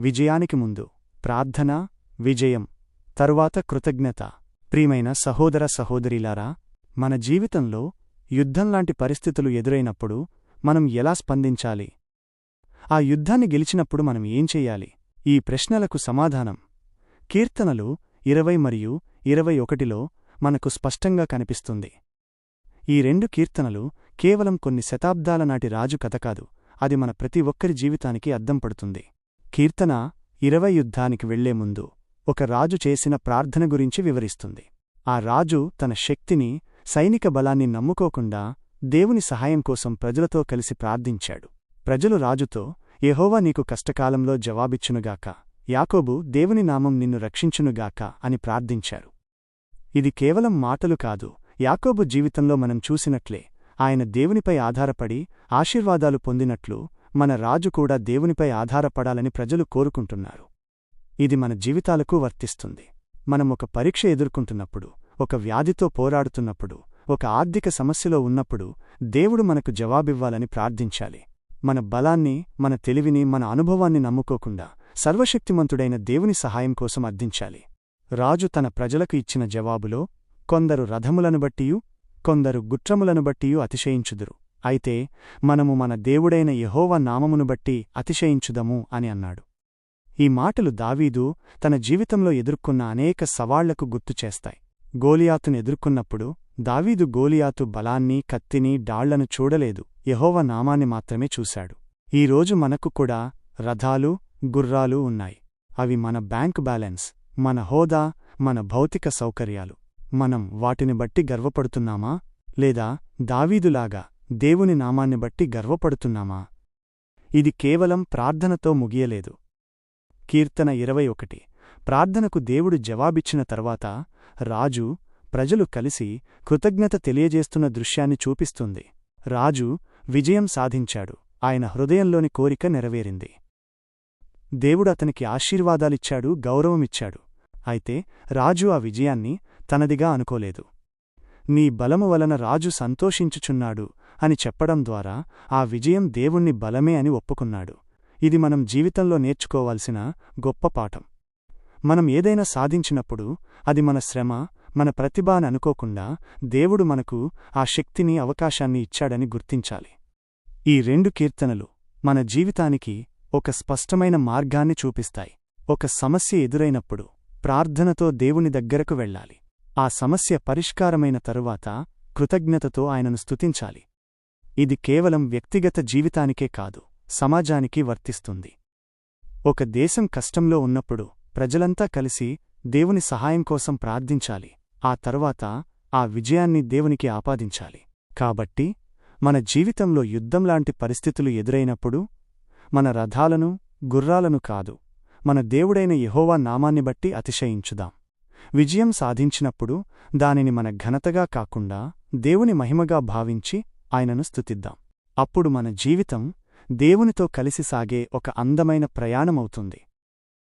విజయానికి ముందు ప్రార్థన, విజయం తరువాత కృతజ్ఞత. ప్రియమైన సహోదర సహోదరీలారా, మన జీవితంలో యుద్ధంలాంటి పరిస్థితులు ఎదురైనప్పుడు మనం ఎలా స్పందించాలి? ఆ యుద్ధాన్ని గెలిచినప్పుడు మనం ఏం చెయ్యాలి? ఈ ప్రశ్నలకు సమాధానం కీర్తనలు 20 మరియు 21లో మనకు స్పష్టంగా కనిపిస్తుంది. ఈ 2 కీర్తనలు కేవలం కొన్ని శతాబ్దాల నాటి రాజు కథ కాదు, అది మన ప్రతి ఒక్కరి జీవితానికి అద్దం పడుతుంది. కీర్తన 20 యుద్ధానికి వెళ్లే ముందు ఒక రాజు చేసిన ప్రార్థన గురించి వివరిస్తుంది. ఆ రాజు తన శక్తిని, సైనిక బలాన్ని నమ్ముకోకుండా దేవుని సహాయం కోసం ప్రజలతో కలిసి ప్రార్థించాడు. ప్రజలు రాజుతో, యెహోవా నీకు కష్టకాలంలో జవాబిచ్చునుగాక, యాకోబు దేవుని నామం నిన్ను రక్షించునుగాక అని ప్రార్థించారు. ఇది కేవలం మాటలు కాదు, యాకోబు జీవితంలో మనం చూసినట్లే ఆయన దేవునిపై ఆధారపడి ఆశీర్వాదాలు పొందినట్లు మన రాజు కూడా దేవునిపై ఆధారపడాలని ప్రజలు కోరుకుంటున్నారు. ఇది మన జీవితాలకు వర్తిస్తుంది. మనం ఒక పరీక్ష ఎదుర్కొంటున్నప్పుడు, ఒక వ్యాధితో పోరాడుతున్నప్పుడు, ఒక ఆర్థిక సమస్యలో ఉన్నప్పుడు దేవుడు మనకు జవాబివ్వాలని ప్రార్థించాలి. మన బలాన్ని, మన తెలివిని, మన అనుభవాన్ని నమ్ముకోకుండా సర్వశక్తిమంతుడైన దేవుని సహాయం కోసం అర్థించాలి. రాజు తన ప్రజలకు ఇచ్చిన జవాబులో కొందరు రథములను బట్టియూ కొందరు గుట్రములను బట్టియూ అతిశయించుదురు, అయితే మనము మన దేవుడైన యెహోవా నామమును బట్టి అతిశయించుదము అని అన్నాడు. ఈ మాటలు దావీదు తన జీవితంలో ఎదుర్కొన్న అనేక సవాళ్లకు గుర్తుచేస్తాయి. గోలియాతును ఎదుర్కొన్నప్పుడు దావీదు గోలియాతు బలాన్ని, కత్తిని, డాళ్లను చూడలేదు, యెహోవా నామాన్ని మాత్రమే చూశాడు. ఈరోజు మనకు కూడా రథాలు, గుర్రాలు ఉన్నాయి. అవి మన బ్యాంకు బ్యాలెన్స్, మన హోదా, మన భౌతిక సౌకర్యాలు. మనం వాటిని బట్టి గర్వపడుతున్నామా, లేదా దావీదులాగా దేవుని నామాన్ని బట్టి గర్వపడుతున్నామా? ఇది కేవలం ప్రార్థనతో ముగియలేదు. కీర్తన 21 ప్రార్థనకు దేవుడు జవాబిచ్చిన తర్వాత రాజు, ప్రజలు కలిసి కృతజ్ఞత తెలియజేస్తున్న దృశ్యాన్ని చూపిస్తుంది. రాజు విజయం సాధించాడు, ఆయన హృదయంలోని కోరిక నెరవేరింది. దేవుడు అతనికి ఆశీర్వాదాలిచ్చాడు, గౌరవమిచ్చాడు. అయితే రాజు ఆ విజయాన్ని తనదిగా అనుకోలేదు. నీ బలము వలన రాజు సంతోషించుచున్నాడు అని చెప్పడం ద్వారా ఆ విజయం దేవుణ్ణి బలమే అని ఒప్పుకున్నాడు. ఇది మనం జీవితంలో నేర్చుకోవాల్సిన గొప్ప పాఠం. మనం ఏదైనా సాధించినప్పుడు అది మన శ్రమ, మన ప్రతిభ అని అనుకోకుండా దేవుడు మనకు ఆ శక్తిని, అవకాశాన్ని ఇచ్చాడని గుర్తించాలి. ఈ 2 కీర్తనలు మన జీవితానికి ఒక స్పష్టమైన మార్గాన్ని చూపిస్తాయి. ఒక సమస్య ఎదురైనప్పుడు ప్రార్థనతో దేవుని దగ్గరకు వెళ్ళాలి. ఆ సమస్య పరిష్కారమైన తరువాత కృతజ్ఞతతో ఆయనను స్తుతించాలి. ఇది కేవలం వ్యక్తిగత జీవితానికే కాదు, సమాజానికి వర్తిస్తుంది. ఒక దేశం కష్టంలో ఉన్నప్పుడు ప్రజలంతా కలిసి దేవుని సహాయం కోసం ప్రార్థించాలి. ఆ తరువాత ఆ విజయాన్ని దేవునికి ఆపాదించాలి. కాబట్టి మన జీవితంలో యుద్ధంలాంటి పరిస్థితులు ఎదురైనప్పుడు మన రథాలను, గుర్రాలను కాదు, మన దేవుడైన యెహోవా నామాన్ని బట్టి అతిశయించుదాం. విజయం సాధించినప్పుడు దానిని మన ఘనతగా కాకుండా దేవుని మహిమగా భావించి ఆయనను స్తుతిద్దాం. అప్పుడు మన జీవితం దేవునితో కలిసి సాగే ఒక అందమైన ప్రయాణమవుతుంది.